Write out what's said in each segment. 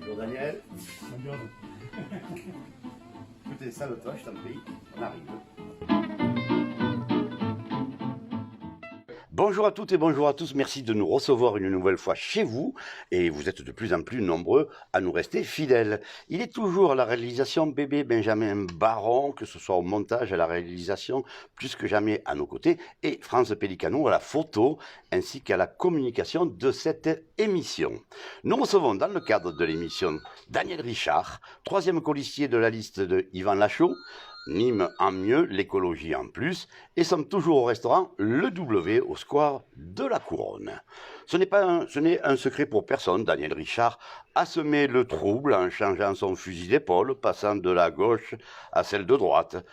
Bonjour Daniel. Écoutez, salve-toi, je t'en prie, on arrive. Bonjour à toutes et bonjour à tous, merci de nous recevoir une nouvelle fois chez vous et vous êtes de plus en plus nombreux à nous rester fidèles. Il est toujours à la réalisation bébé Benjamin Baron, que ce soit au montage, à la réalisation, plus que jamais à nos côtés, et France Pellicano à la photo ainsi qu'à la communication de cette émission. Nous recevons dans le cadre de l'émission Daniel Richard, troisième colistier de la liste de Yvan Lachaud, Nîmes en mieux, l'écologie en plus, et sommes toujours au restaurant Le W au square de la Couronne. Ce n'est un secret pour personne, Daniel Richard a semé le trouble en changeant son fusil d'épaule, passant de la gauche à celle de droite.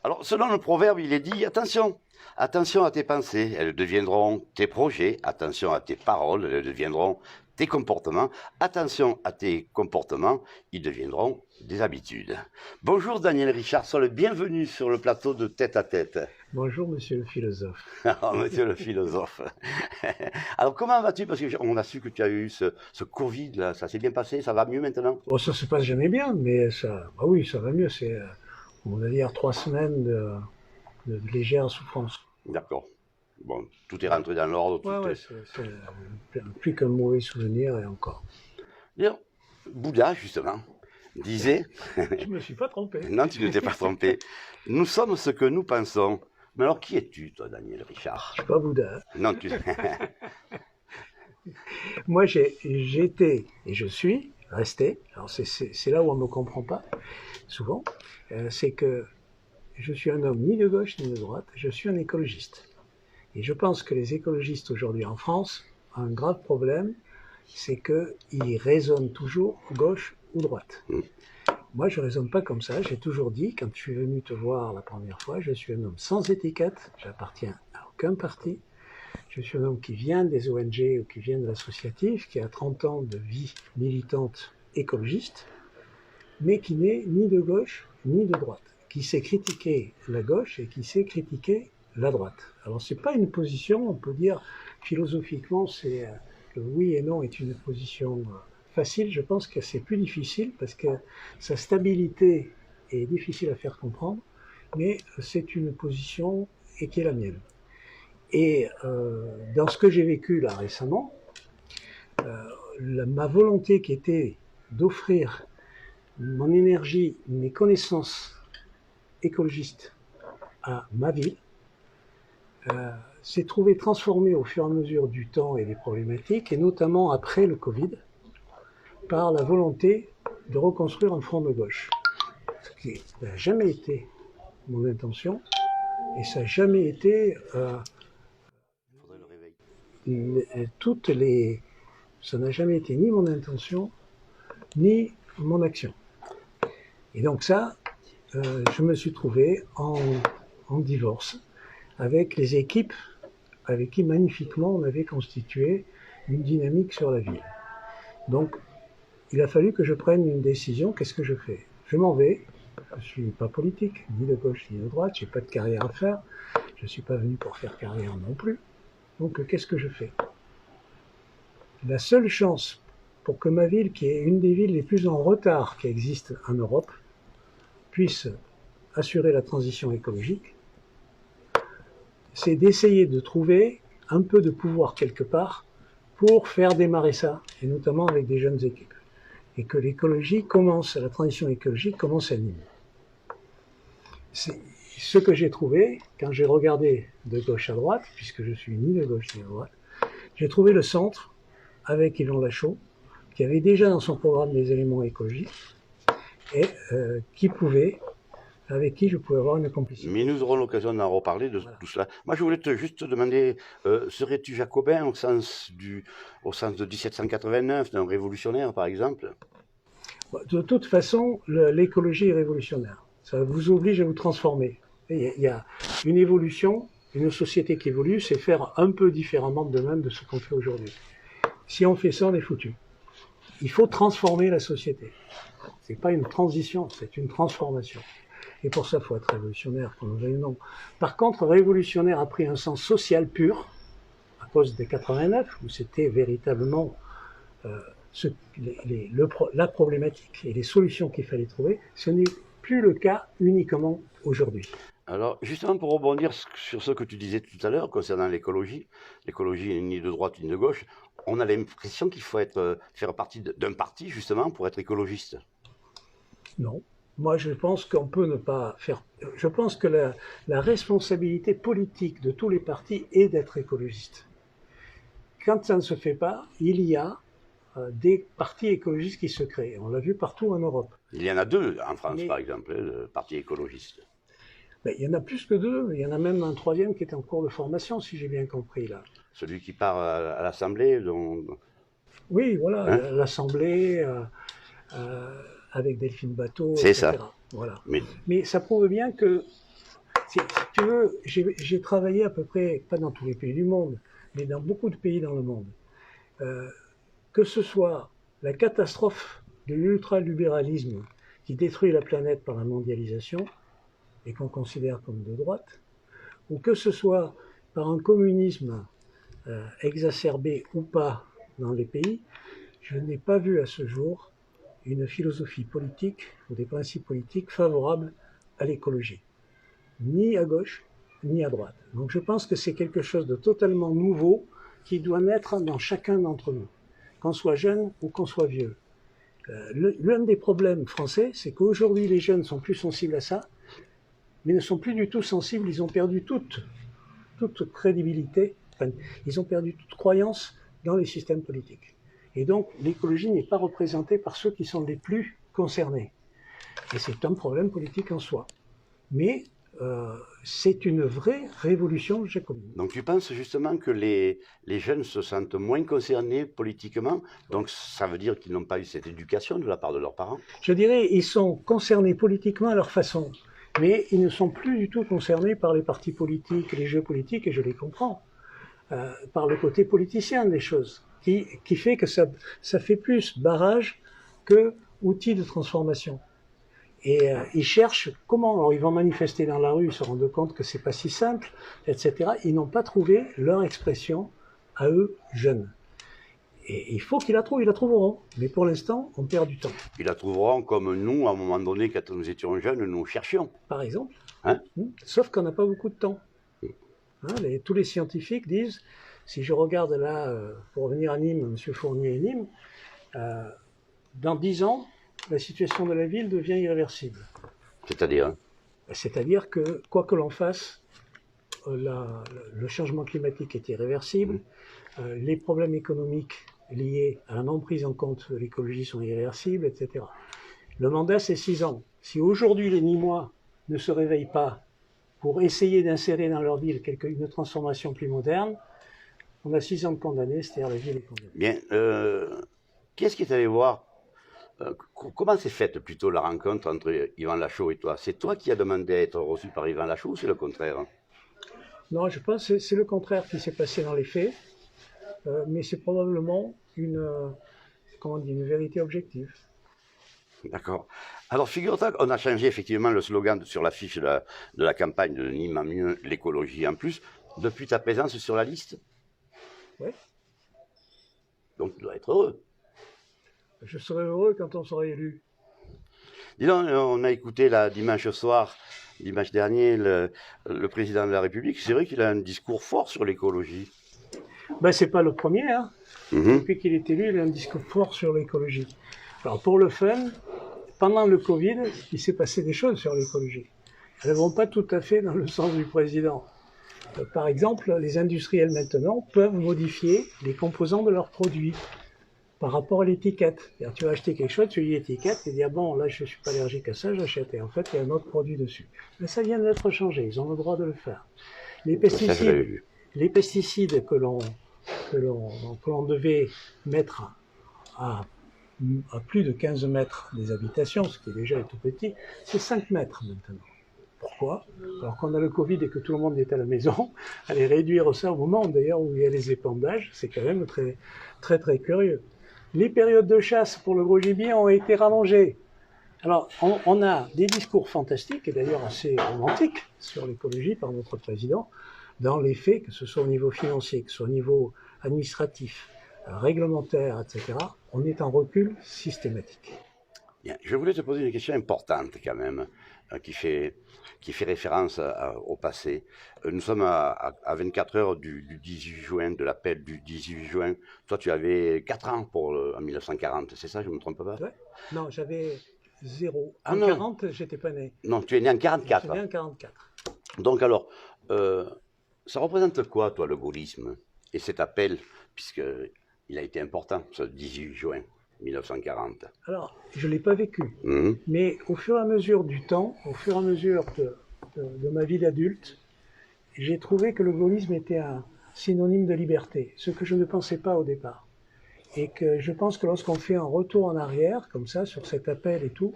Alors, selon le proverbe, il est dit, attention à tes pensées, elles deviendront tes projets, attention à tes paroles, elles deviendront tes comportements, attention à tes comportements, ils deviendront des habitudes. Bonjour Daniel Richard, sois le bienvenu sur le plateau de Tête à Tête. Bonjour monsieur le philosophe. Oh, monsieur le philosophe. Alors comment vas-tu? Parce qu'on a su que tu as eu ce Covid là, ça s'est bien passé, ça va mieux maintenant? Bon, ça se passe jamais bien, mais ça, bah oui, ça va mieux. C'est, on va dire, 3 semaines de légère souffrance. D'accord. Bon, tout est rentré dans l'ordre. Ouais, c'est plus qu'un mauvais souvenir et encore. Bien, Bouddha, justement, disait... Je me suis pas trompé. Non, tu ne t'es pas trompé. Nous sommes ce que nous pensons. Mais alors, qui es-tu, toi, Daniel Richard? Je suis pas Bouddha. Non, tu... Moi, j'étais et je suis resté. Alors, c'est là où on me comprend pas, souvent. C'est que je suis un homme ni de gauche ni de droite. Je suis un écologiste. Et je pense que les écologistes aujourd'hui en France ont un grave problème, c'est qu'ils raisonnent toujours gauche ou droite. Moi, je raisonne pas comme ça. J'ai toujours dit, quand je suis venu te voir la première fois, je suis un homme sans étiquette, j'appartiens à aucun parti. Je suis un homme qui vient des ONG ou qui vient de l'associatif, qui a 30 ans de vie militante écologiste, mais qui n'est ni de gauche ni de droite, qui sait critiquer la gauche et qui sait critiquer la droite. Alors c'est pas une position, on peut dire philosophiquement, c'est le oui et non est une position facile. Je pense que c'est plus difficile parce que sa stabilité est difficile à faire comprendre, mais c'est une position et qui est la mienne. Et dans ce que j'ai vécu là récemment, ma volonté qui était d'offrir mon énergie, mes connaissances écologistes à ma ville, s'est trouvé transformé au fur et à mesure du temps et des problématiques, et notamment après le Covid, par la volonté de reconstruire un front de gauche. Ce qui n'a jamais été mon intention, et ça n'a jamais été ça n'a jamais été ni mon intention, ni mon action. Et donc ça, je me suis trouvé en divorce avec les équipes avec qui magnifiquement on avait constitué une dynamique sur la ville. Donc, il a fallu que je prenne une décision. Qu'est-ce que je fais? Je m'en vais. Je suis pas politique, ni de gauche ni de droite. J'ai pas de carrière à faire. Je suis pas venu pour faire carrière non plus. Donc, qu'est-ce que je fais? La seule chance pour que ma ville, qui est une des villes les plus en retard qui existent en Europe, puisse assurer la transition écologique, c'est d'essayer de trouver un peu de pouvoir quelque part pour faire démarrer ça, et notamment avec des jeunes équipes. Et que l'écologie commence, la transition écologique commence à Nîmes. C'est ce que j'ai trouvé quand j'ai regardé de gauche à droite, puisque je suis ni de gauche ni de droite, j'ai trouvé le centre avec Yvan Lachaud, qui avait déjà dans son programme des éléments écologiques, et avec qui je pouvais avoir une complicité. Mais nous aurons l'occasion d'en reparler de tout cela. Moi, je voulais juste te demander, serais-tu jacobin au sens de 1789, d'un révolutionnaire, par exemple? De toute façon, l'écologie est révolutionnaire. Ça vous oblige à vous transformer. Il y a une évolution, une société qui évolue, c'est faire un peu différemment de même de ce qu'on fait aujourd'hui. Si on fait ça, on est foutu. Il faut transformer la société. C'est pas une transition, c'est une transformation. Et pour ça, il faut être révolutionnaire, qu'on le veuille ou non. Par contre, révolutionnaire a pris un sens social pur, à cause des 89, où c'était véritablement la problématique et les solutions qu'il fallait trouver. Ce n'est plus le cas uniquement aujourd'hui. Alors, justement, pour rebondir sur ce que tu disais tout à l'heure concernant l'écologie n'est ni de droite ni de gauche, on a l'impression qu'il faut faire partie d'un parti, justement, pour être écologiste. Non. Moi, je pense qu'on peut ne pas faire. Je pense que la responsabilité politique de tous les partis est d'être écologiste. Quand ça ne se fait pas, il y a des partis écologistes qui se créent. On l'a vu partout en Europe. Il y en a deux en France, par exemple, le parti écologiste. Ben, il y en a plus que deux. Il y en a même un troisième qui est en cours de formation, si j'ai bien compris là. Celui qui part à l'Assemblée, Oui, voilà, hein, l'Assemblée avec Delphine Bateau, c'est etc. ça. Voilà. Mais Mais ça prouve bien que, si tu veux, j'ai travaillé à peu près, pas dans tous les pays du monde, mais dans beaucoup de pays dans le monde. Que ce soit la catastrophe de l'ultralibéralisme qui détruit la planète par la mondialisation, et qu'on considère comme de droite, ou que ce soit par un communisme exacerbé ou pas dans les pays, je n'ai pas vu à ce jour une philosophie politique ou des principes politiques favorables à l'écologie, ni à gauche, ni à droite. Donc je pense que c'est quelque chose de totalement nouveau qui doit naître dans chacun d'entre nous, qu'on soit jeune ou qu'on soit vieux. L'un des problèmes français, c'est qu'aujourd'hui les jeunes sont plus sensibles à ça, mais ne sont plus du tout sensibles, ils ont perdu toute crédibilité, enfin, ils ont perdu toute croyance dans les systèmes politiques. Et donc l'écologie n'est pas représentée par ceux qui sont les plus concernés. Et c'est un problème politique en soi. Mais c'est une vraie révolution jacobine. donc tu penses justement que les jeunes se sentent moins concernés politiquement, donc ça veut dire qu'ils n'ont pas eu cette éducation de la part de leurs parents? Je dirais ils sont concernés politiquement à leur façon. Mais ils ne sont plus du tout concernés par les partis politiques, les jeux politiques, et je les comprends, par le côté politicien des choses, qui fait que ça fait plus barrage que outil de transformation. Et ils cherchent comment, alors ils vont manifester dans la rue, ils se rendent compte que c'est pas si simple, etc. Ils n'ont pas trouvé leur expression à eux, jeunes. Et il faut qu'ils la trouvent, ils la trouveront. Mais pour l'instant, on perd du temps. Ils la trouveront comme nous, à un moment donné, quand nous étions jeunes, nous cherchions. Par exemple. Hein? Sauf qu'on n'a pas beaucoup de temps. Hein, tous les scientifiques disent, si je regarde là, pour revenir à Nîmes, M. Fournier et Nîmes, dans 10 ans, la situation de la ville devient irréversible. C'est-à-dire? C'est-à-dire que, quoi que l'on fasse, le changement climatique est irréversible, les problèmes économiques liés à la non prise en compte de l'écologie sont irréversibles, etc. Le mandat, c'est 6 ans. Si aujourd'hui les Nîmois ne se réveillent pas pour essayer d'insérer dans leur ville une transformation plus moderne, on a 6 ans de condamnés, c'est-à-dire la ville est condamnée. Bien, qu'est-ce qui est allé voir? Comment s'est faite plutôt la rencontre entre Yvan Lachaud et toi? C'est toi qui as demandé à être reçu par Yvan Lachaud ou c'est le contraire? Non, je pense que c'est le contraire qui s'est passé dans les faits, mais c'est probablement une vérité objective. D'accord. Alors, figure-toi qu'on a changé effectivement le slogan sur l'affiche de la campagne de Nîmes en mieux, l'écologie en plus, depuis ta présence sur la liste. Oui. Donc, tu dois être heureux. Je serai heureux quand on sera élu. Dis donc, on a écouté là, dimanche soir, dimanche dernier, le président de la République. C'est vrai qu'il a un discours fort sur l'écologie. Ben, c'est pas le premier, hein. Depuis qu'il est élu, il a un discours fort sur l'écologie. Alors, pour le fun, pendant le Covid, il s'est passé des choses sur l'écologie. Elles ne vont pas tout à fait dans le sens du président. Par exemple, les industriels maintenant peuvent modifier les composants de leurs produits par rapport à l'étiquette. Tu vas acheter quelque chose, tu lis l'étiquette, tu dis ah bon, là je ne suis pas allergique à ça, j'achète. Et en fait, il y a un autre produit dessus. Mais ça vient d'être changé, ils ont le droit de le faire. Les pesticides que l'on devait mettre à à plus de 15 mètres des habitations, ce qui déjà est tout petit, c'est 5 mètres maintenant. Pourquoi? Alors qu'on a le Covid et que tout le monde est à la maison, aller réduire ça au moment d'ailleurs où il y a les épandages, c'est quand même très, très, très curieux. Les périodes de chasse pour le gros gibier ont été rallongées. Alors, on a des discours fantastiques et d'ailleurs assez romantiques sur l'écologie par notre président. Dans les faits, que ce soit au niveau financier, que ce soit au niveau administratif, réglementaire, etc., on est en recul systématique. Bien. Je voulais te poser une question importante quand même, qui fait référence au passé. Nous sommes à 24 heures du 18 juin, de l'appel du 18 juin. Toi, tu avais 4 ans en 1940, c'est ça, je ne me trompe pas? Ouais. Non, j'avais 0. Ah En non, 40, j'étais pas né. non, tu es né en Je suis 44. né en 44. Donc alors, ça représente quoi, toi, le gaullisme et cet appel, puisqu'il a été important, ce 18 juin 1940? Alors, je ne l'ai pas vécu, Mhm. mais au fur et à mesure du temps, au fur et à mesure de ma vie d'adulte, j'ai trouvé que le gaullisme était un synonyme de liberté, ce que je ne pensais pas au départ. Et que je pense que lorsqu'on fait un retour en arrière, comme ça, sur cet appel et tout,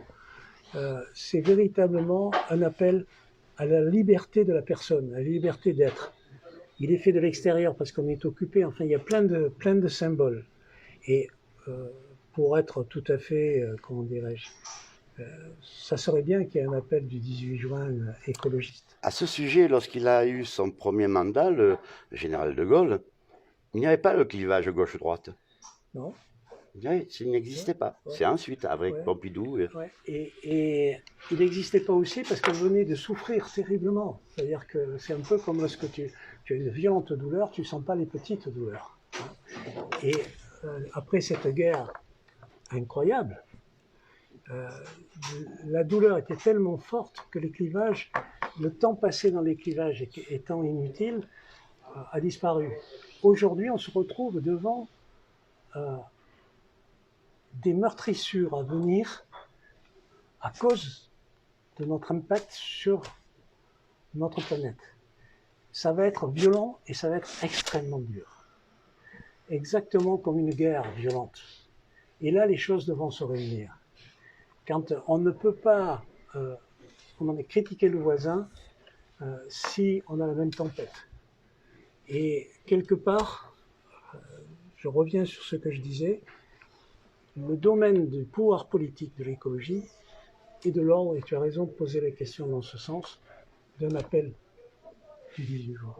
c'est véritablement un appel à la liberté de la personne, à la liberté d'être. Il est fait de l'extérieur parce qu'on est occupé, enfin il y a plein de symboles. Et pour être tout à fait, comment dirais-je, ça serait bien qu'il y ait un appel du 18 juin écologiste. À ce sujet, lorsqu'il a eu son premier mandat, le général de Gaulle, il n'y avait pas le clivage gauche-droite. Non? Il n'existait pas. Ouais. C'est ensuite, avec Ouais. Pompidou. Ouais. Et il n'existait pas aussi parce qu'elle venait de souffrir terriblement. C'est-à-dire que c'est un peu comme lorsque tu as une violente douleur, tu ne sens pas les petites douleurs. Et après cette guerre incroyable, la douleur était tellement forte que les clivages, le temps passé dans les clivages étant inutile, a disparu. Aujourd'hui, on se retrouve devant des meurtrissures à venir à cause de notre impact sur notre planète. Ça va être violent et ça va être extrêmement dur. Exactement comme une guerre violente. Et là, les choses devront se réunir. Quand on ne peut pas critiquer le voisin si on a la même tempête. Et quelque part, je reviens sur ce que je disais, le domaine du pouvoir politique de l'écologie et de l'ordre, et tu as raison de poser la question dans ce sens, d'un appel du 18 juin.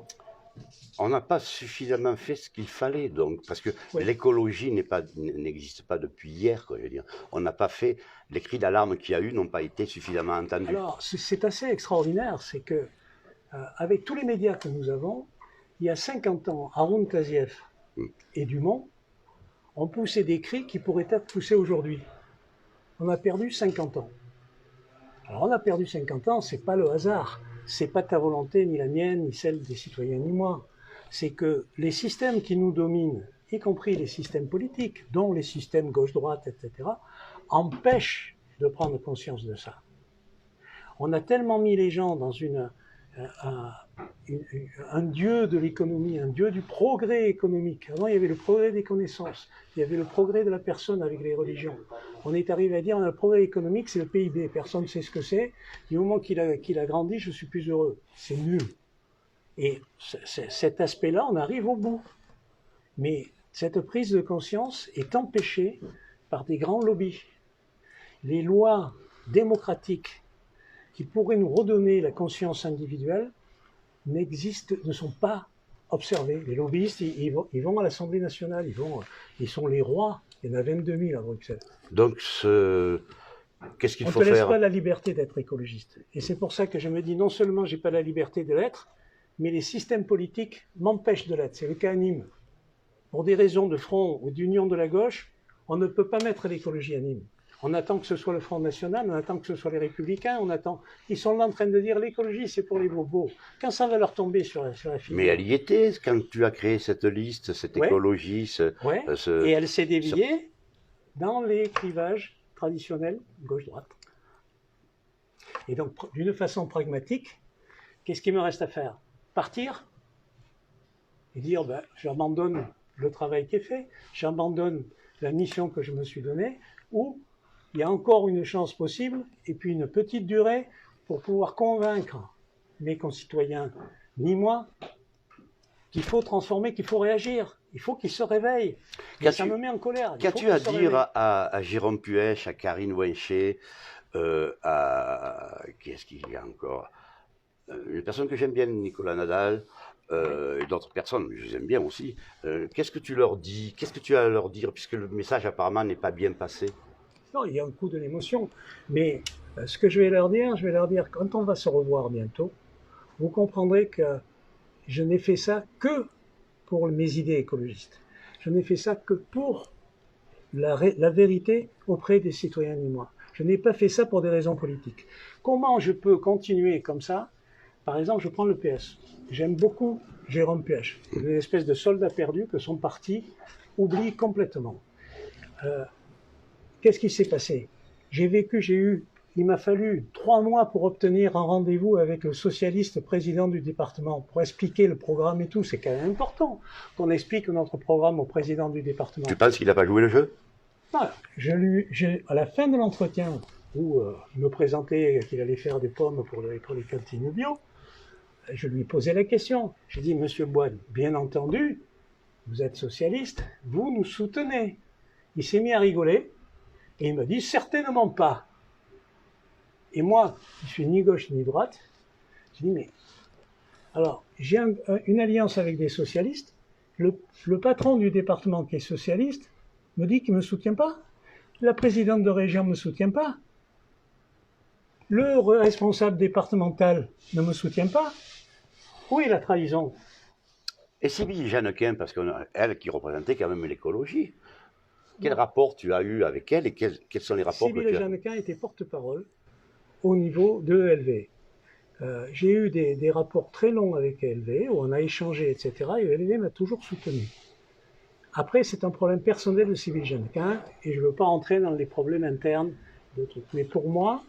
On n'a pas suffisamment fait ce qu'il fallait, donc, parce que Ouais. l'écologie n'existe pas depuis hier, quoi, je veux dire. On n'a pas fait, les cris d'alarme qu'il y a eu n'ont pas été suffisamment entendus. Alors, c'est assez extraordinaire, c'est que avec tous les médias que nous avons, il y a 50 ans, Haroun Tazieff et Dumont ont poussé des cris qui pourraient être poussés aujourd'hui. On a perdu 50 ans. Alors on a perdu 50 ans, c'est pas le hasard, c'est pas ta volonté, ni la mienne, ni celle des citoyens, ni moi. C'est que les systèmes qui nous dominent, y compris les systèmes politiques, dont les systèmes gauche-droite, etc., empêchent de prendre conscience de ça. On a tellement mis les gens dans un dieu de l'économie, un dieu du progrès économique. Avant, il y avait le progrès des connaissances, il y avait le progrès de la personne avec les religions. On est arrivé à dire, on a le progrès économique, c'est le PIB, personne ne sait ce que c'est. Du moment qu'il a grandi, je suis plus heureux. C'est nul. Et cet aspect-là, on arrive au bout. Mais cette prise de conscience est empêchée par des grands lobbies. Les lois démocratiques qui pourraient nous redonner la conscience individuelle ne sont pas observés. Les lobbyistes, ils vont à l'Assemblée nationale, ils sont les rois. Il y en a 22 000 à Bruxelles. Donc, qu'est-ce qu'il faut On ne te laisse faire? pas la liberté d'être écologiste. Et c'est pour ça que je me dis, non seulement j'ai pas la liberté de l'être, mais les systèmes politiques m'empêchent de l'être. C'est le cas à Nîmes. Pour des raisons de front ou d'union de la gauche, on ne peut pas mettre l'écologie à Nîmes. On attend que ce soit le Front National, on attend que ce soit les Républicains, ils sont là en train de dire l'écologie c'est pour les bobos. Quand ça va leur tomber sur la figure. Mais elle y était quand tu as créé cette liste, cette écologie. Ouais. Et elle s'est déviée dans les clivages traditionnels gauche-droite. Et donc, d'une façon pragmatique, qu'est-ce qu'il me reste à faire? Partir et dire, j'abandonne le travail qui est fait, j'abandonne la mission que je me suis donnée, où il y a encore une chance possible, et puis une petite durée pour pouvoir convaincre mes concitoyens, ni moi, qu'il faut transformer, qu'il faut réagir, il faut qu'ils se réveillent. Et ça me met en colère. Qu'as-tu à dire à Jérôme Puech, à Karine Winché, qui est-ce qu'il y a encore, une personne que j'aime bien, Nicolas Nadal, et d'autres personnes, je les aime bien aussi. Qu'est-ce que tu leur dis? Qu'est-ce que tu as à leur dire, puisque le message apparemment n'est pas bien passé? Non, il y a un coup de l'émotion. Mais ce que je vais leur dire, quand on va se revoir bientôt, vous comprendrez que je n'ai fait ça que pour mes idées écologistes. Je n'ai fait ça que pour la vérité auprès des citoyens nîmois. Je n'ai pas fait ça pour des raisons politiques. Comment je peux continuer comme ça? Par exemple, je prends le PS. J'aime beaucoup Jérôme Puech, une espèce de soldat perdu que son parti oublie complètement. Qu'est-ce qui s'est passé? Il m'a fallu 3 mois pour obtenir un rendez-vous avec le socialiste président du département pour expliquer le programme et tout. C'est quand même important qu'on explique notre programme au président du département. Tu penses qu'il n'a pas joué le jeu? Voilà. À la fin de l'entretien, où il me présentait qu'il allait faire des pommes pour les cantines bio, je lui posais la question. J'ai dit, Monsieur Boine, bien entendu, vous êtes socialiste, vous nous soutenez. Il s'est mis à rigoler et il m'a dit, certainement pas. Et moi, je suis ni gauche ni droite. J'ai dit, mais alors, j'ai une alliance avec des socialistes. Le patron du département qui est socialiste me dit qu'il ne me soutient pas. La présidente de région ne me soutient pas. Le responsable départemental ne me soutient pas. Où est la trahison? Et Sybille Jeannequin, parce qu'elle qui représentait quand même l'écologie, quel rapport tu as eu avec elle et quels sont les rapports que tu as? Sybille Jeannequin était porte-parole au niveau de ELV. J'ai eu des rapports très longs avec ELV, où on a échangé, etc. Et ELV m'a toujours soutenu. Après, c'est un problème personnel de Sybille Jeannequin, et je ne veux pas entrer dans les problèmes internes de trucs. Mais pour moi,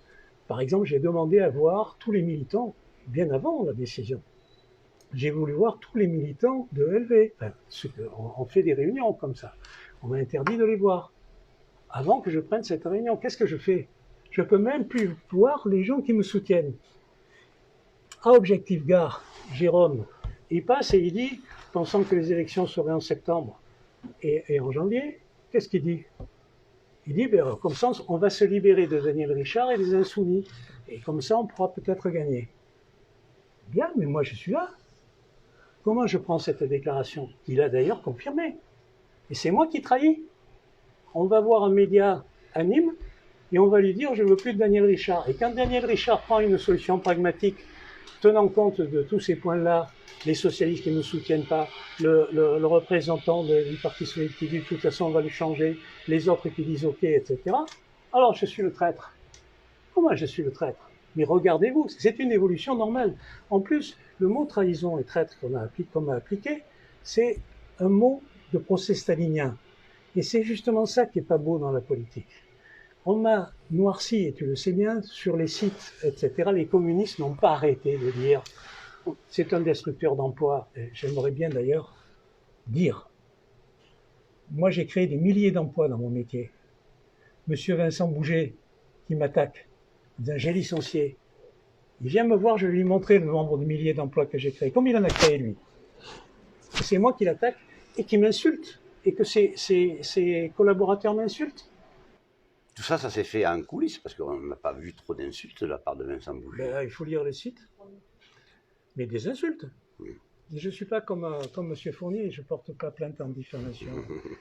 par exemple, j'ai demandé à voir tous les militants, bien avant la décision. J'ai voulu voir tous les militants de ELV. Enfin, on fait des réunions comme ça. On m'a interdit de les voir. Avant que je prenne cette réunion, qu'est-ce que je fais? Je peux même plus voir les gens qui me soutiennent. À Objectif Gare, Jérôme, il passe et il dit, pensant que les élections seraient en septembre et en janvier, qu'est-ce qu'il dit? Il dit, ben, comme ça, on va se libérer de Daniel Richard et des Insoumis. Et comme ça, on pourra peut-être gagner. Bien, mais moi, je suis là. Comment je prends cette déclaration? Il a d'ailleurs confirmé. Et c'est moi qui trahis. On va voir un média à Nîmes et on va lui dire, je ne veux plus de Daniel Richard. Et quand Daniel Richard prend une solution pragmatique, tenant compte de tous ces points-là, les socialistes qui ne nous soutiennent pas, le représentant du Parti socialiste qui dit de toute façon on va le changer, les autres qui disent ok, etc. Alors je suis le traître. Comment je suis le traître? Mais regardez-vous, c'est une évolution normale. En plus, le mot trahison et traître qu'on a appliqué, c'est un mot de procès stalinien. Et c'est justement ça qui est pas beau dans la politique. On m'a noirci, et tu le sais bien, sur les sites, etc. Les communistes n'ont pas arrêté de dire c'est un destructeur d'emplois. J'aimerais bien d'ailleurs dire, moi j'ai créé des milliers d'emplois dans mon métier. Monsieur Vincent Bouget, qui m'attaque, j'ai licencié. Il vient me voir, je vais lui montrer le nombre de milliers d'emplois que j'ai créés. Combien il en a créé, lui? C'est moi qui l'attaque et qui m'insulte, et que ses collaborateurs m'insultent. Tout ça, ça s'est fait en coulisses, parce qu'on n'a pas vu trop d'insultes de la part de Vincent Bouget. Ben, il faut lire les sites. Mais des insultes. Oui. Je ne suis pas comme M. Fournier, je ne porte pas plainte en diffamation.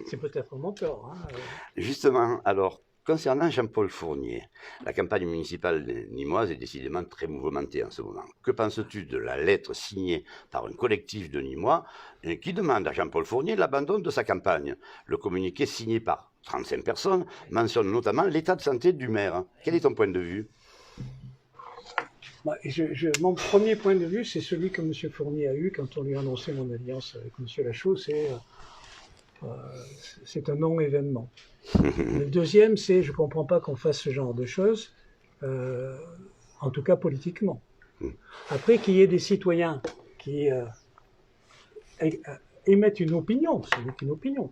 C'est peut-être mon tort. Hein. Justement, alors, concernant Jean-Paul Fournier, la campagne municipale nîmoise est décidément très mouvementée en ce moment. Que penses-tu de la lettre signée par un collectif de Nîmois qui demande à Jean-Paul Fournier l'abandon de sa campagne? Le communiqué signé par 35 personnes mentionne notamment l'état de santé du maire. Quel est ton point de vue? Mon premier point de vue, c'est celui que M. Fournier a eu quand on lui a annoncé mon alliance avec M. Lachaud, c'est un non-événement. Le deuxième, c'est je ne comprends pas qu'on fasse ce genre de choses, en tout cas politiquement. Après, qu'il y ait des citoyens qui émettent une opinion, c'est une opinion.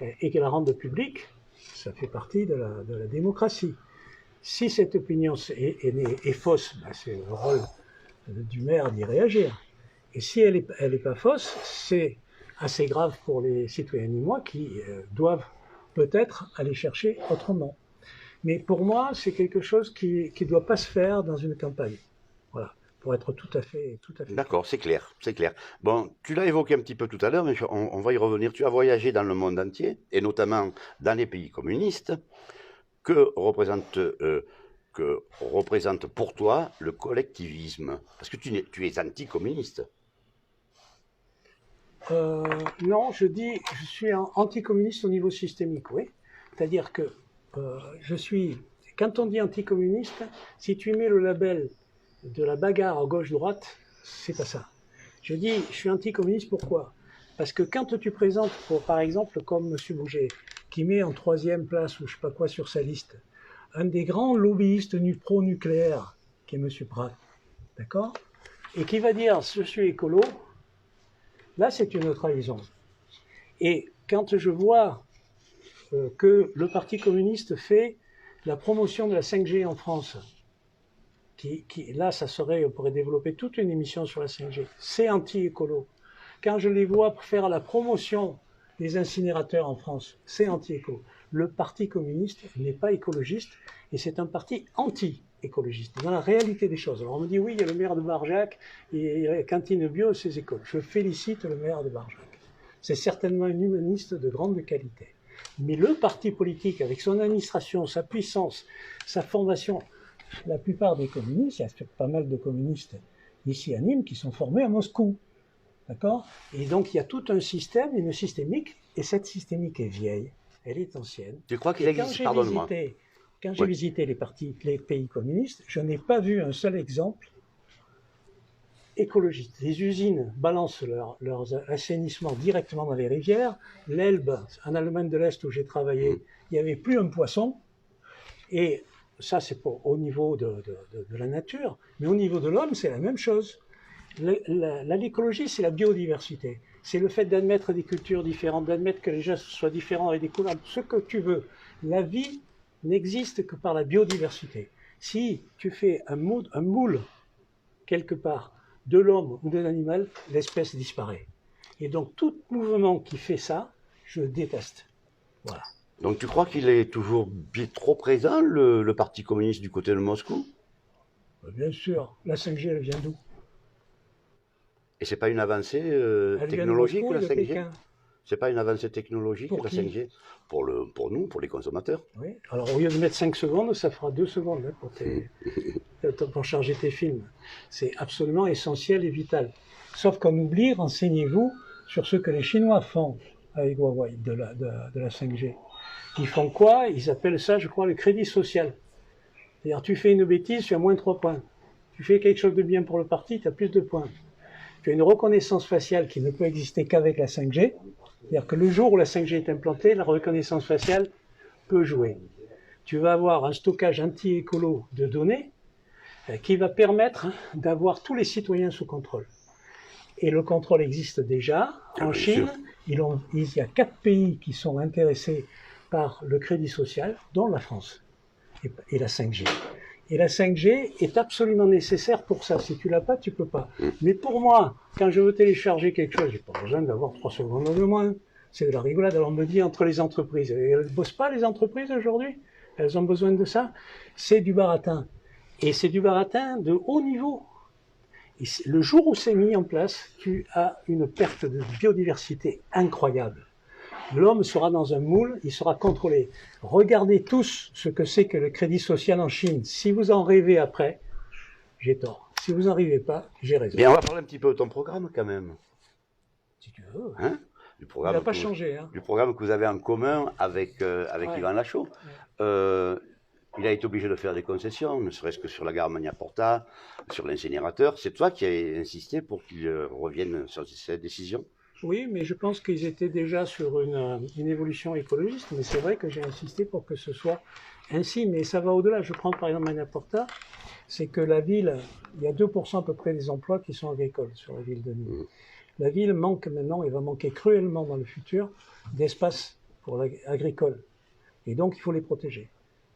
et qu'elle la rende publique, ça fait partie de la démocratie. Si cette opinion est fausse, ben c'est le rôle du maire d'y réagir. Et si elle est pas fausse, c'est assez grave pour les citoyens nîmois qui doivent peut-être aller chercher autrement. Mais pour moi, c'est quelque chose qui ne doit pas se faire dans une campagne. Voilà, pour être tout à fait. D'accord, c'est clair, c'est clair. Bon, tu l'as évoqué un petit peu tout à l'heure, mais on va y revenir. Tu as voyagé dans le monde entier, et notamment dans les pays communistes. Que représente pour toi le collectivisme? Parce que tu es anticommuniste. Non, je suis anticommuniste au niveau systémique, oui. C'est-à-dire que quand on dit anticommuniste, si tu mets le label de la bagarre à gauche-droite, c'est pas ça. Je suis anticommuniste, pourquoi? Parce que quand tu présentes, par exemple, comme M. Bouget, qui met en 3e place, ou je sais pas quoi, sur sa liste, un des grands lobbyistes pro-nucléaire, qui est M. Prat, d'accord? Et qui va dire, je suis écolo, là c'est une trahison. Et quand je vois que le Parti communiste fait la promotion de la 5G en France, là on pourrait développer toute une émission sur la 5G, c'est anti-écolo. Quand je les vois faire la promotion des incinérateurs en France, c'est anti-écolo. Le Parti communiste n'est pas écologiste et c'est un parti anti-écologiste, dans la réalité des choses. Alors on me dit, oui, il y a le maire de Barjac, et la cantine bio, ses écoles. Je félicite le maire de Barjac. C'est certainement un humaniste de grande qualité. Mais le parti politique, avec son administration, sa puissance, sa formation, la plupart des communistes, il y a pas mal de communistes ici à Nîmes qui sont formés à Moscou. D'accord? Et donc il y a tout un système, une systémique, et cette systémique est vieille, elle est ancienne. Tu crois qu'il existe? Pardonne-moi. Quand j'ai visité les pays communistes, je n'ai pas vu un seul exemple écologiste. Les usines balancent leurs assainissements directement dans les rivières. L'Elbe, en Allemagne de l'Est où j'ai travaillé, il n'y avait plus un poisson. Et ça, c'est au niveau de la nature. Mais au niveau de l'homme, c'est la même chose. L'écologie, c'est la biodiversité. C'est le fait d'admettre des cultures différentes, d'admettre que les gens soient différents avec des couleurs, ce que tu veux. La vie n'existe que par la biodiversité. Si tu fais un moule quelque part de l'homme ou de l'animal, l'espèce disparaît. Et donc tout mouvement qui fait ça, je déteste. Voilà. Donc tu crois qu'il est toujours trop présent, le Parti communiste du côté de Moscou? Bien sûr. La 5G, elle vient d'où? Et c'est pas une avancée technologique, la 5G? C'est pas une avancée technologique, la 5G? Pour nous, pour les consommateurs. Oui. Alors au lieu de mettre 5 secondes, ça fera 2 secondes pour charger tes films. C'est absolument essentiel et vital. Sauf qu'on oublie, renseignez-vous sur ce que les Chinois font avec Huawei de la 5G. Ils font quoi? Ils appellent ça, je crois, le crédit social. C'est-à-dire, tu fais une bêtise, tu as moins 3 points. Tu fais quelque chose de bien pour le parti, tu as plus de points. Tu as une reconnaissance faciale qui ne peut exister qu'avec la 5G. C'est-à-dire que le jour où la 5G est implantée, la reconnaissance faciale peut jouer. Tu vas avoir un stockage anti-écolo de données qui va permettre d'avoir tous les citoyens sous contrôle. Et le contrôle existe déjà. En Chine, il y a 4 pays qui sont intéressés par le crédit social, dont la France et la 5G. Et la 5G est absolument nécessaire pour ça. Si tu l'as pas, tu peux pas. Mais pour moi, quand je veux télécharger quelque chose, j'ai pas besoin d'avoir 3 secondes de moins. C'est de la rigolade. Alors on me dit entre les entreprises. Elles ne bossent pas les entreprises aujourd'hui? Elles ont besoin de ça? C'est du baratin. Et c'est du baratin de haut niveau. Et le jour où c'est mis en place, tu as une perte de biodiversité incroyable. L'homme sera dans un moule, il sera contrôlé. Regardez tous ce que c'est que le crédit social en Chine. Si vous en rêvez après, j'ai tort. Si vous n'en rêvez pas, j'ai raison. Bien, on va parler un petit peu de ton programme quand même. Si tu veux. Hein? Il n'a pas changé. Hein. Du programme que vous avez en commun avec Yvan Lachaud. Ouais. Il a été obligé de faire des concessions, ne serait-ce que sur la gare Magna-Porta, sur l'incinérateur. C'est toi qui as insisté pour qu'il revienne sur cette décision? Oui, mais je pense qu'ils étaient déjà sur une évolution écologiste, mais c'est vrai que j'ai insisté pour que ce soit ainsi, mais ça va au-delà. Je prends par exemple Magna-Porta, c'est que la ville, il y a 2% à peu près des emplois qui sont agricoles sur la ville de Nîmes. La ville manque maintenant, et va manquer cruellement dans le futur, d'espace agricole. Et donc, il faut les protéger.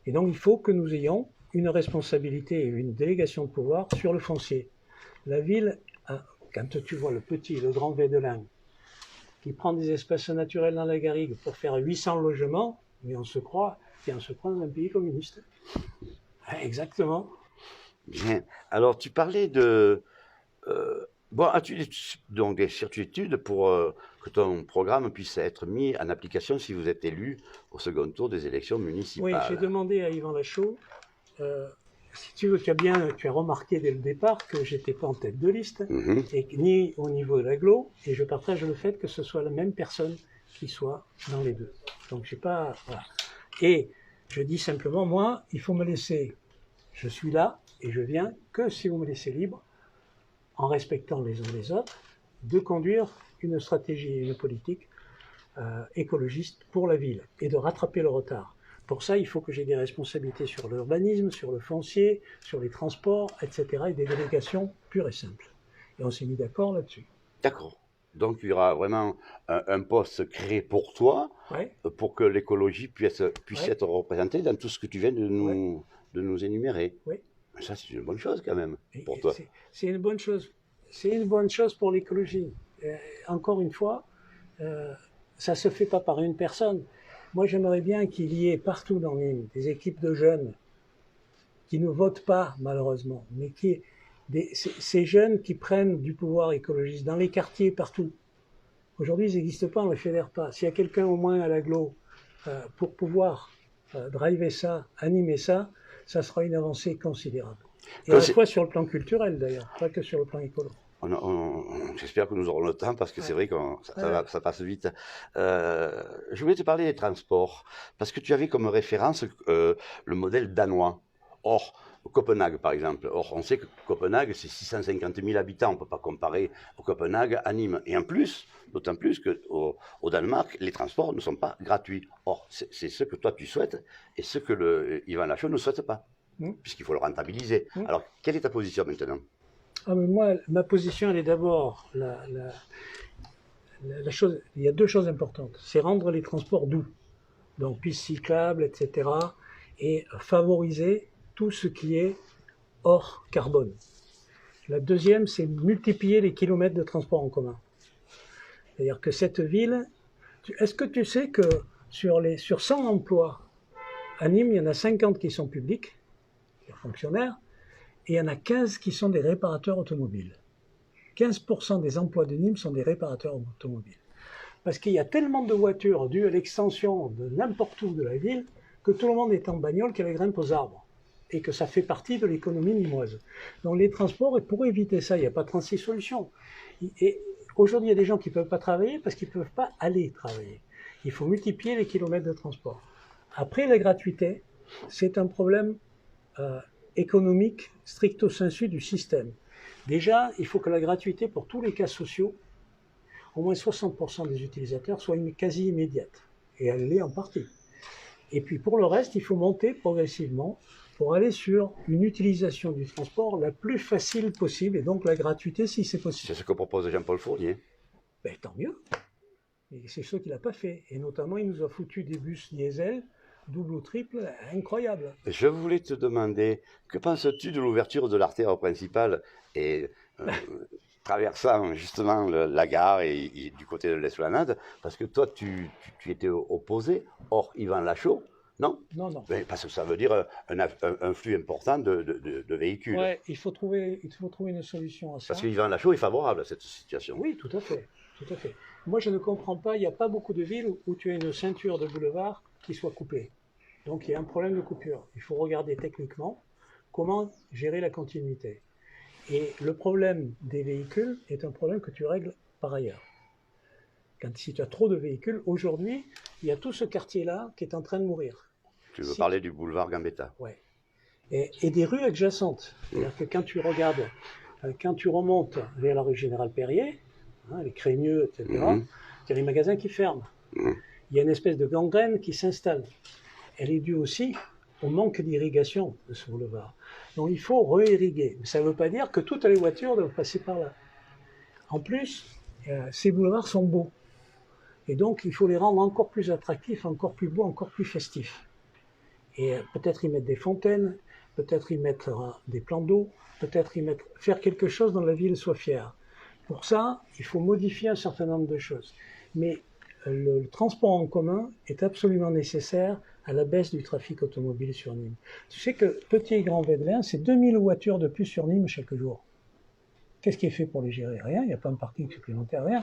Et donc, il faut que nous ayons une responsabilité et une délégation de pouvoir sur le foncier. La ville, quand tu vois le grand Védelin, qui prend des espaces naturels dans la garrigue pour faire 800 logements, mais on se croit dans un pays communiste. Exactement. Bien. Alors, tu parlais de... bon, as-tu donc des certitudes pour que ton programme puisse être mis en application si vous êtes élu au second tour des élections municipales? Oui, j'ai demandé à Yvan Lachaud, si tu veux, tu as remarqué dès le départ que j'étais pas en tête de liste, et ni au niveau de l'agglo, et je partage le fait que ce soit la même personne qui soit dans les deux. Donc j'ai pas, voilà. Et je dis simplement, moi, il faut me laisser, je suis là, et je viens que si vous me laissez libre, en respectant les uns les autres, de conduire une stratégie et une politique écologiste pour la ville, et de rattraper le retard. Pour ça, il faut que j'ai des responsabilités sur l'urbanisme, sur le foncier, sur les transports, etc., et des délégations pures et simples. Et on s'est mis d'accord là-dessus. D'accord. Donc, il y aura vraiment un poste créé pour toi, Ouais. pour que l'écologie puisse Ouais. être représentée dans tout ce que tu viens de nous énumérer. Oui. Ça, c'est une bonne chose quand même pour Et toi. c'est une bonne chose. C'est une bonne chose pour l'écologie. Encore une fois, ça se fait pas par une personne. Moi, j'aimerais bien qu'il y ait partout dans Nîmes des équipes de jeunes qui ne votent pas, malheureusement, mais ces jeunes qui prennent du pouvoir écologiste dans les quartiers, partout. Aujourd'hui, ils n'existent pas, on ne les fédère pas. S'il y a quelqu'un au moins à l'agglo pour pouvoir driver ça, animer ça, ça sera une avancée considérable. Et à la fois sur le plan culturel, d'ailleurs, pas que sur le plan écolo. J'espère que nous aurons le temps parce que c'est vrai que ça passe vite. Je voulais te parler des transports parce que tu avais comme référence le modèle danois. Or, Copenhague, par exemple. Or, on sait que Copenhague, c'est 650 000 habitants. On ne peut pas comparer Copenhague à Nîmes. Et en plus, d'autant plus qu'au Danemark, les transports ne sont pas gratuits. Or, c'est ce que toi tu souhaites et ce que Yvan Lachaud ne souhaite pas, puisqu'il faut le rentabiliser. Alors, quelle est ta position maintenant ? Mais moi, ma position, elle est d'abord la chose. Il y a deux choses importantes. C'est rendre les transports doux, donc pistes cyclables, etc., et favoriser tout ce qui est hors carbone. La deuxième, c'est multiplier les kilomètres de transport en commun. C'est-à-dire que cette ville, est-ce que tu sais que sur 100 emplois à Nîmes, il y en a 50 qui sont publics, fonctionnaires, et il y en a 15 qui sont des réparateurs automobiles. 15% des emplois de Nîmes sont des réparateurs automobiles. Parce qu'il y a tellement de voitures dues à l'extension de n'importe où de la ville que tout le monde est en bagnole qu'elle grimpe aux arbres. Et que ça fait partie de l'économie nîmoise. Donc les transports, et pour éviter ça, il n'y a pas 36 solutions. Et aujourd'hui, il y a des gens qui ne peuvent pas travailler parce qu'ils ne peuvent pas aller travailler. Il faut multiplier les kilomètres de transport. Après, la gratuité, c'est un problème économique stricto sensu du système. Déjà, il faut que la gratuité pour tous les cas sociaux, au moins 60% des utilisateurs, soit quasi immédiate. Et elle l'est en partie. Et puis pour le reste, il faut monter progressivement pour aller sur une utilisation du transport la plus facile possible, et donc la gratuité si c'est possible. C'est ce que propose Jean-Paul Fournier. Ben, tant mieux. Et c'est ce qu'il n'a pas fait. Et notamment, il nous a foutu des bus diesel, double ou triple, incroyables. Je voulais te demander, que penses-tu de l'ouverture de l'artère principale et traversant justement la gare et du côté de l'Esplanade, parce que toi, tu étais opposé, or Yvan Lachaud, non ? Non, non. Mais parce que ça veut dire un flux important de véhicules. Ouais, il faut trouver une solution à ça. Parce que Yvan Lachaud est favorable à cette situation. Oui, tout à fait. Tout à fait. Moi, je ne comprends pas, il n'y a pas beaucoup de villes où tu as une ceinture de boulevard qui soit coupée. Donc, il y a un problème de coupure. Il faut regarder techniquement comment gérer la continuité. Et le problème des véhicules est un problème que tu règles par ailleurs. Si tu as trop de véhicules, aujourd'hui, il y a tout ce quartier-là qui est en train de mourir. Tu veux parler du boulevard Gambetta ? Oui. Et des rues adjacentes. C'est-à-dire que quand tu regardes, quand tu remontes vers la rue Général Perrier, les Crémieux, etc., il y a les magasins qui ferment. Il y a une espèce de gangrène qui s'installe. Elle est due aussi au manque d'irrigation de ce boulevard. Donc il faut re-irriguer. Mais ça ne veut pas dire que toutes les voitures doivent passer par là. En plus, ces boulevards sont beaux. Et donc, il faut les rendre encore plus attractifs, encore plus beaux, encore plus festifs. Et peut-être y mettre des fontaines, peut-être y mettre des plans d'eau, peut-être faire quelque chose dont la ville soit fière. Pour ça, il faut modifier un certain nombre de choses. Mais le transport en commun est absolument nécessaire à la baisse du trafic automobile sur Nîmes. Tu sais que Petit et Grand Védelin, c'est 2000 voitures de plus sur Nîmes chaque jour. Qu'est-ce qui est fait pour les gérer? Rien, il n'y a pas un parking supplémentaire, rien.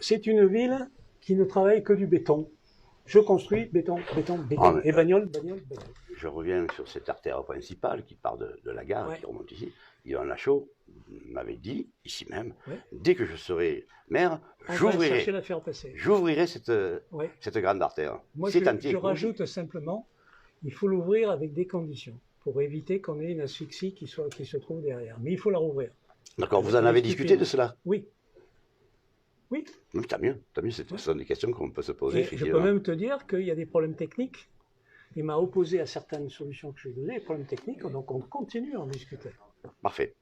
C'est une ville qui ne travaille que du béton. Je construis, béton, béton, béton. Et bagnole, bagnole, bagnole. Je reviens sur cette artère principale qui part de la gare, Ouais. qui remonte ici. Yvan Lachaud m'avait dit, ici même, Ouais. dès que je serai maire, On va chercher la faire passer. j'ouvrirai cette Ouais. grande artère. Moi, je rajoute simplement, il faut l'ouvrir avec des conditions pour éviter qu'on ait une asphyxie qui se trouve derrière. Mais il faut la rouvrir. D'accord, vous en avez discuté de cela? Oui. Oui. Tant mieux, ce sont des questions qu'on peut se poser. Et je peux même te dire qu'il y a des problèmes techniques. Il m'a opposé à certaines solutions que je lui ai données, des problèmes techniques, donc on continue à en discuter. Parfait.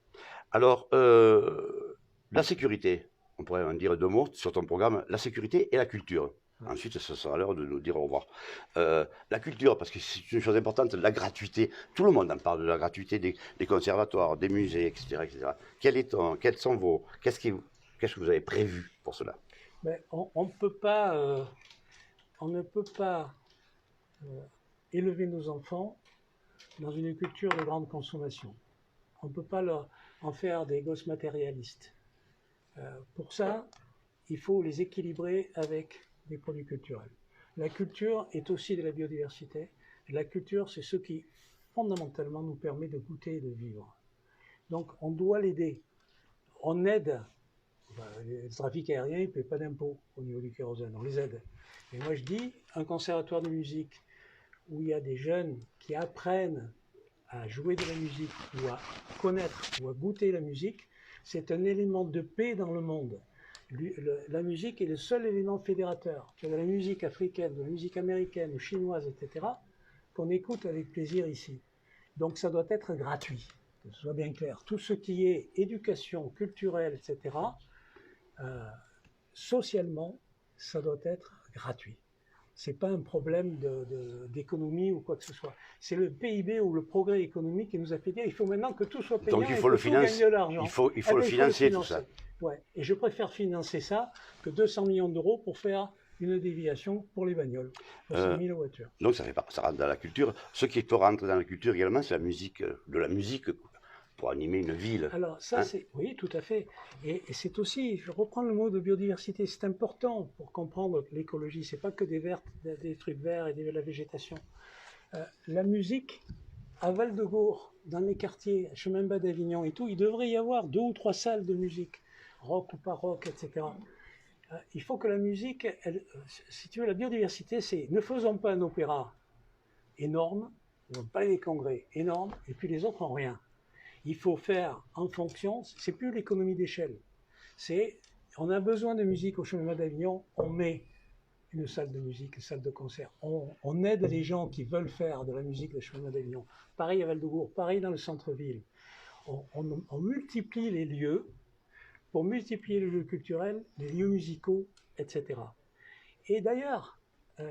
Alors, la sécurité, on pourrait en dire 2 mots sur ton programme, la sécurité et la culture. Ensuite, ce sera l'heure de nous dire au revoir. La culture, parce que c'est une chose importante, la gratuité. Tout le monde en parle de la gratuité des conservatoires, des musées, etc., etc. Qu'est-ce que vous avez prévu pour cela? Mais on ne peut pas élever nos enfants dans une culture de grande consommation. On ne peut pas en faire des gosses matérialistes. Pour ça, il faut les équilibrer avec des produits culturels. La culture est aussi de la biodiversité. Et la culture, c'est ce qui fondamentalement nous permet de goûter et de vivre. Donc on doit l'aider. On aide. Le trafic aérien, il ne paie pas d'impôts au niveau du kérosène, on les aide. Et moi je dis, un conservatoire de musique où il y a des jeunes qui apprennent à jouer de la musique ou à connaître ou à goûter la musique, c'est un élément de paix dans le monde. La musique est le seul élément fédérateur. Il y a de la musique africaine, de la musique américaine ou chinoise, etc., qu'on écoute avec plaisir ici. Donc ça doit être gratuit, que ce soit bien clair. Tout ce qui est éducation culturelle, etc., socialement, ça doit être gratuit. Ce n'est pas un problème d'économie ou quoi que ce soit. C'est le PIB ou le progrès économique qui nous a fait dire qu'il faut maintenant que tout soit payant. Donc il faut le financer. Il faut le financer, tout ça. Ouais. Et je préfère financer ça que 200 millions d'euros pour faire une déviation pour les bagnoles, pour 100 000 voitures. Donc ça rentre dans la culture. Ce qui peut rentrer dans la culture également, c'est de la musique pour animer une ville. Alors ça, oui, tout à fait. Et c'est aussi, je reprends le mot de biodiversité, c'est important pour comprendre l'écologie. C'est pas que des trucs verts et de la végétation. La musique, à Val-de-Gour, dans les quartiers, chemin bas d'Avignon et tout, il devrait y avoir 2 ou 3 salles de musique, rock ou pas rock, etc. Il faut que la musique, si tu veux, la biodiversité, c'est ne faisons pas un opéra énorme, ou un palais des congrès énorme, et puis les autres n'ont rien. Il faut faire en fonction, c'est plus l'économie d'échelle. On a besoin de musique au chemin d'Avignon, on met une salle de musique, une salle de concert. On aide les gens qui veulent faire de la musique au chemin d'Avignon. Pareil à Val-de-Gour, pareil dans le centre-ville. On multiplie les lieux pour multiplier les lieux culturels, les lieux musicaux, etc. Et d'ailleurs,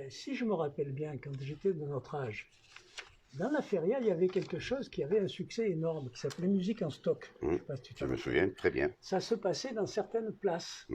si je me rappelle bien, quand j'étais de notre âge, dans la feria, il y avait quelque chose qui avait un succès énorme, qui s'appelait Musique en stock. Je sais pas si tu me souviens, très bien. Ça se passait dans certaines places.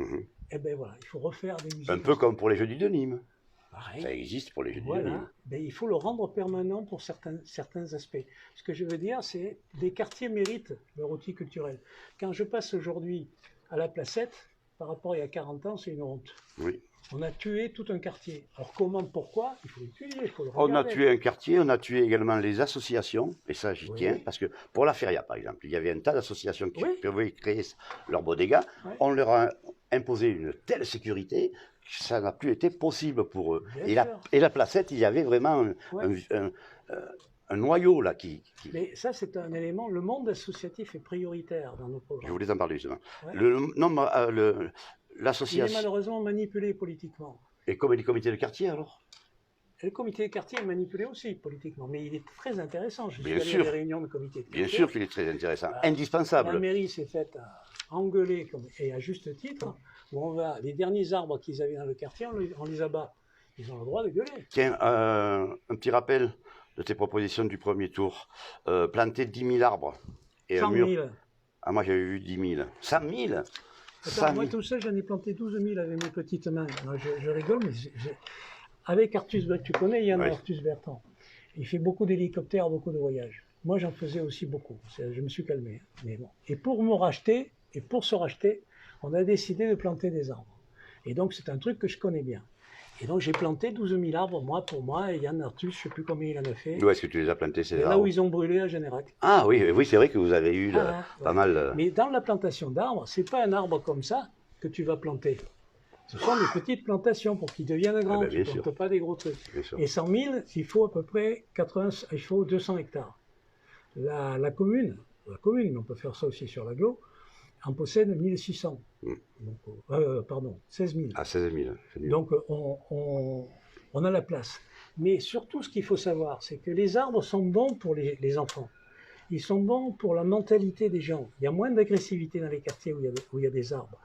Et bien voilà, il faut refaire des musiques. Un peu comme pour les Jeudis de Nîmes. Pareil. Ça existe pour les Jeudis de Nîmes. Ben, il faut le rendre permanent pour certains aspects. Ce que je veux dire, c'est que les quartiers méritent leur outil culturel. Quand je passe aujourd'hui à la Placette, par rapport à il y a 40 ans, c'est une honte. Oui. On a tué tout un quartier. Alors comment, pourquoi? Il faut l'étudier, il faut le regarder. On a tué un quartier, on a tué également les associations, et ça j'y tiens, parce que pour la feria par exemple, il y avait un tas d'associations qui pouvaient créer leur bodega, on leur a imposé une telle sécurité que ça n'a plus été possible pour eux. Et la Placette, il y avait vraiment un noyau là qui... Mais ça c'est un élément, le monde associatif est prioritaire dans nos programmes. Je voulais en parler justement. L'association... Il est malheureusement manipulé politiquement. Et comme les comités de quartier alors? Et le comité de quartier est manipulé aussi politiquement, mais il est très intéressant. Je suis Bien allé sûr. à des réunions de comité de quartier. Bien sûr qu'il est très intéressant, La indispensable. mairie s'est faite engueuler, et à juste titre, où on va, les derniers arbres qu'ils avaient dans le quartier, on les abat. Ils ont le droit de gueuler. Tiens, un petit rappel de tes propositions du premier tour. Planter 10 000 arbres et 100 un mur. 000. Ah, moi j'avais vu 10 000. 100 000 Attends, 100 moi 000. tout seul, j'en ai planté 12 000 avec mes petites mains. Alors, je rigole, mais avec Artus Bertrand, tu connais Yann Oui. Artus Bertrand. Il fait beaucoup d'hélicoptères, beaucoup de voyages. Moi, j'en faisais aussi beaucoup. Je me suis calmé. Mais bon. Et pour me racheter, et pour se racheter, on a décidé de planter des arbres. Et donc, c'est un truc que je connais bien. Et donc, j'ai planté 12 000 arbres, moi, pour moi, et Yann Artus, je ne sais plus combien il en a fait. Où est-ce que tu les as plantés ces Et là arbres? où ils ont brûlé à Générac. Ah oui, oui, c'est vrai que vous avez eu Ah, pas ouais. mal. Mais dans la plantation d'arbres, c'est pas un arbre comme ça que tu vas planter. Ce sont des petites plantations pour qu'ils deviennent grands. ben, Tu bien ne sûr. plantes pas des gros trucs. Bien sûr. Et 100 000, il faut à peu près 200 hectares. La commune, mais on peut faire ça aussi sur l'agglo, en possède 1600. Mm. Donc, pardon, 16 000. À 16 000, c'est mieux. Donc on a la place. Mais surtout, ce qu'il faut savoir, c'est que les arbres sont bons pour les enfants. Ils sont bons pour la mentalité des gens. Il y a moins d'agressivité dans les quartiers où il y a des arbres.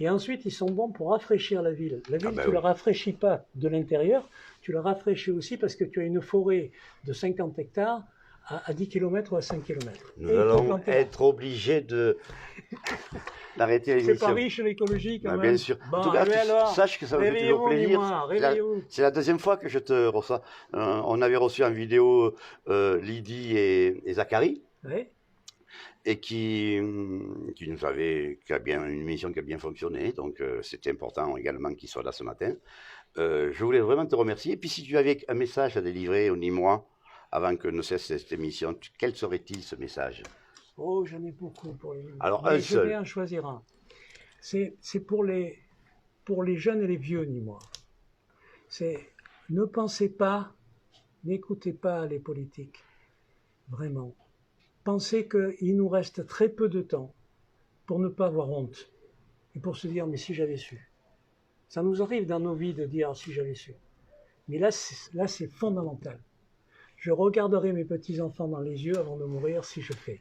Et ensuite, ils sont bons pour rafraîchir la ville. La ville, ben tu oui. la rafraîchis pas de l'intérieur, tu la rafraîchis aussi parce que tu as une forêt de 50 hectares à 10 km ou à 5 km. Nous allons être obligés d'arrêter C'est l'émission. pas riche l'écologie quand Ah, même. bien sûr. Bon, en tout cas, allez alors, sache que ça me fait toujours réveillez-vous, plaisir. dis-moi, réveillez-vous. C'est la deuxième fois que je te reçois. On avait reçu en vidéo Lydie et Zachary, Ouais. et qui a bien une émission qui a bien fonctionné. Donc c'était important également qu'ils soient là ce matin. Je voulais vraiment te remercier. Et puis si tu avais un message à délivrer au Nîmois avant que ne cesse cette émission, quel serait-il ce message? Oh, j'en ai beaucoup pour les. Alors, Mais un je seul. vais en choisir un. C'est pour les jeunes et les vieux, ni moi. C'est ne pensez pas, n'écoutez pas les politiques. Vraiment. Pensez qu'il nous reste très peu de temps pour ne pas avoir honte. Et pour se dire, mais si j'avais su. Ça nous arrive dans nos vies de dire, si j'avais su. Mais là, c'est fondamental. Je regarderai mes petits-enfants dans les yeux avant de mourir si je fais.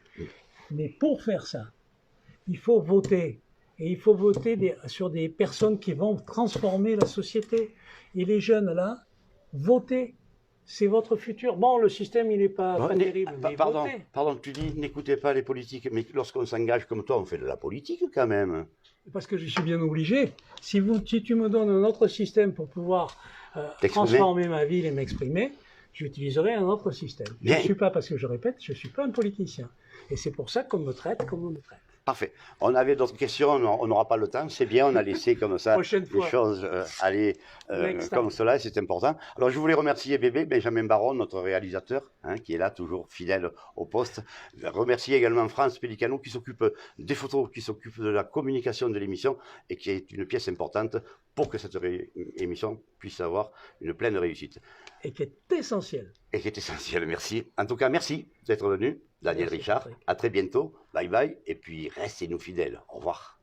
Mais pour faire ça, il faut voter. Et il faut voter sur des personnes qui vont transformer la société. Et les jeunes, là, votez. C'est votre futur. Bon, le système, il n'est pas terrible, mais votez. Pardon, tu dis n'écoutez pas les politiques, mais lorsqu'on s'engage comme toi, on fait de la politique quand même. Parce que je suis bien obligé. Si tu me donnes un autre système pour pouvoir transformer ma ville et m'exprimer, j'utiliserai un autre système. Bien. Je ne suis pas, parce que je répète, je ne suis pas un politicien. Et c'est pour ça qu'on me traite comme on me traite. Parfait. On avait d'autres questions, on n'aura pas le temps. C'est bien, on a laissé comme ça Prochaine les fois. choses aller comme cela, et c'est important. Alors je voulais remercier bébé Benjamin Baron, notre réalisateur, qui est là toujours fidèle au poste. Remercier également France Pellicano qui s'occupe des photos, qui s'occupe de la communication de l'émission et qui est une pièce importante pour que cette émission puisse avoir une pleine réussite. Et qui est essentiel. Et qui est essentiel, merci. En tout cas, merci d'être venu, Daniel Merci, Richard. Patrick. À très bientôt. Bye bye. Et puis, restez-nous fidèles. Au revoir.